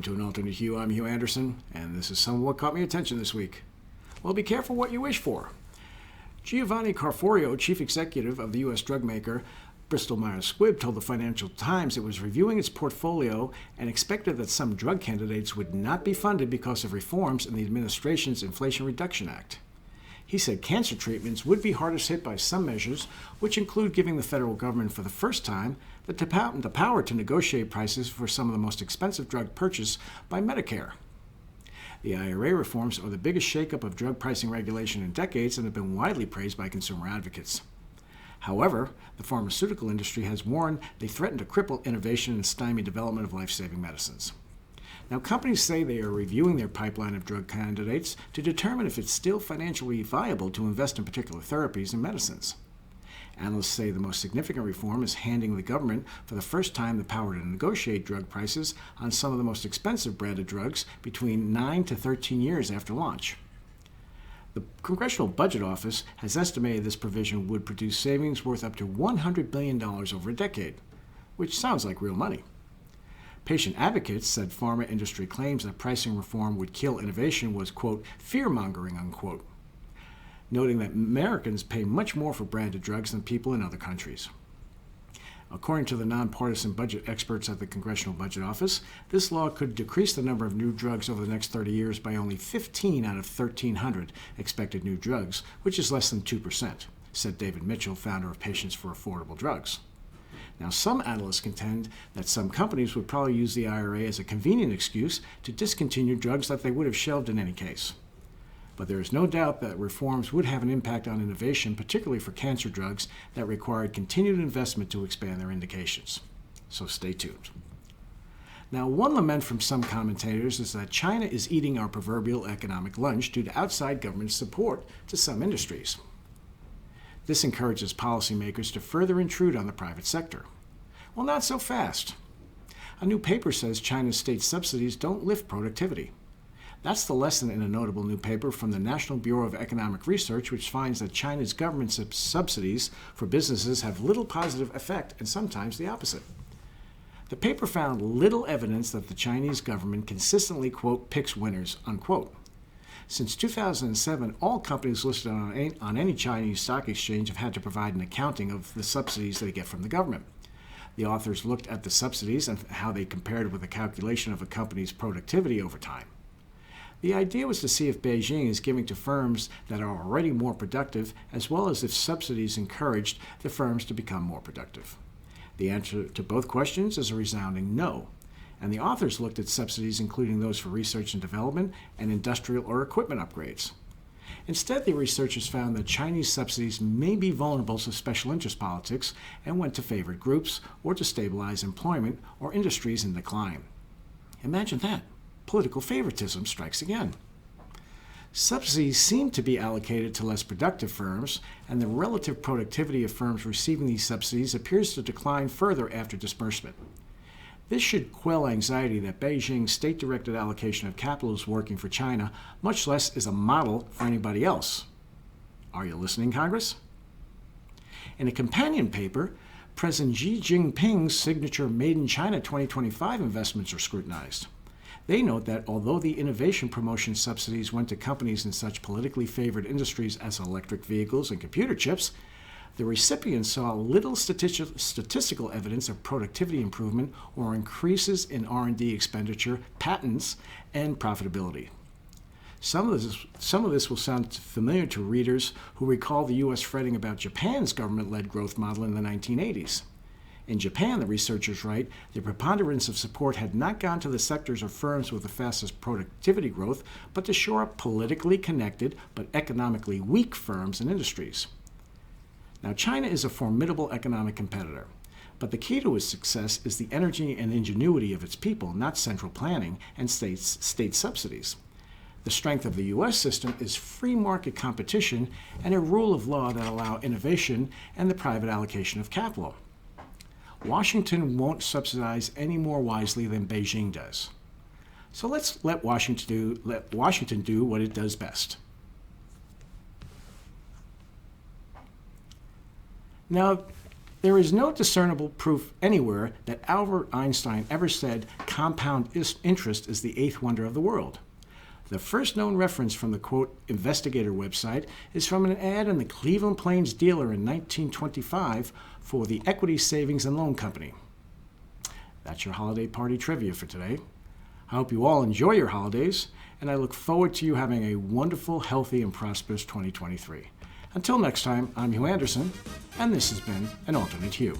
to an Alternate Hue. I'm Hugh Anderson, and this is some of what caught my attention this week. Well, be careful what you wish for. Giovanni Carforio, chief executive of the U.S. drug maker Bristol Myers Squibb, told the Financial Times it was reviewing its portfolio and expected that some drug candidates would not be funded because of reforms in the administration's Inflation Reduction Act. He said cancer treatments would be hardest hit by some measures, which include giving the federal government for the first time the power to negotiate prices for some of the most expensive drug purchased by Medicare. The IRA reforms are the biggest shakeup of drug pricing regulation in decades and have been widely praised by consumer advocates. However, the pharmaceutical industry has warned they threaten to cripple innovation and stymie development of life-saving medicines. Now, companies say they are reviewing their pipeline of drug candidates to determine if it's still financially viable to invest in particular therapies and medicines. Analysts say the most significant reform is handing the government for the first time the power to negotiate drug prices on some of the most expensive branded drugs between 9 to 13 years after launch. The Congressional Budget Office has estimated this provision would produce savings worth up to $100 billion over a decade, which sounds like real money. Patient advocates said pharma industry claims that pricing reform would kill innovation was, quote, fear-mongering, unquote, noting that Americans pay much more for branded drugs than people in other countries. According to the nonpartisan budget experts at the Congressional Budget Office, this law could decrease the number of new drugs over the next 30 years by only 15 out of 1,300 expected new drugs, which is less than 2%, said David Mitchell, founder of Patients for Affordable Drugs. Now, some analysts contend that some companies would probably use the IRA as a convenient excuse to discontinue drugs that they would have shelved in any case. But there is no doubt that reforms would have an impact on innovation, particularly for cancer drugs that required continued investment to expand their indications. So stay tuned. Now, one lament from some commentators is that China is eating our proverbial economic lunch due to outside government support to some industries. This encourages policymakers to further intrude on the private sector. Well, not so fast. A new paper says China's state subsidies don't lift productivity. That's the lesson in a notable new paper from the National Bureau of Economic Research, which finds that China's government subsidies for businesses have little positive effect and sometimes the opposite. The paper found little evidence that the Chinese government consistently, quote, picks winners, unquote. Since 2007, all companies listed on any Chinese stock exchange have had to provide an accounting of the subsidies they get from the government. The authors looked at the subsidies and how they compared with a calculation of a company's productivity over time. The idea was to see if Beijing is giving to firms that are already more productive, as well as if subsidies encouraged the firms to become more productive. The answer to both questions is a resounding no. And the authors looked at subsidies including those for research and development and industrial or equipment upgrades. Instead, the researchers found that Chinese subsidies may be vulnerable to special interest politics and went to favored groups or to stabilize employment or industries in decline. Imagine that. Political favoritism strikes again. Subsidies seem to be allocated to less productive firms, and the relative productivity of firms receiving these subsidies appears to decline further after disbursement. This should quell anxiety that Beijing's state-directed allocation of capital is working for China, much less is a model for anybody else. Are you listening, Congress? In a companion paper, President Xi Jinping's signature Made in China 2025 investments are scrutinized. They note that although the innovation promotion subsidies went to companies in such politically favored industries as electric vehicles and computer chips, the recipients saw little statistical evidence of productivity improvement or increases in R&D expenditure, patents, and profitability. Some of this will sound familiar to readers who recall the U.S. fretting about Japan's government-led growth model in the 1980s. In Japan, the researchers write, the preponderance of support had not gone to the sectors or firms with the fastest productivity growth, but to shore up politically connected but economically weak firms and industries. Now, China is a formidable economic competitor, but the key to its success is the energy and ingenuity of its people, not central planning and state subsidies. The strength of the U.S. system is free market competition and a rule of law that allow innovation and the private allocation of capital. Washington won't subsidize any more wisely than Beijing does. So let's let Washington do what it does best. Now, There is no discernible proof anywhere that Albert Einstein ever said compound interest is the eighth wonder of the world. The first known reference from the, quote, investigator website is from an ad in the Cleveland Plains Dealer in 1925 for the Equity Savings and Loan Company. That's your holiday party trivia for today. I hope you all enjoy your holidays, and I look forward to you having a wonderful, healthy, and prosperous 2023. Until next time, I'm Hugh Anderson, and this has been an Alternate Hue.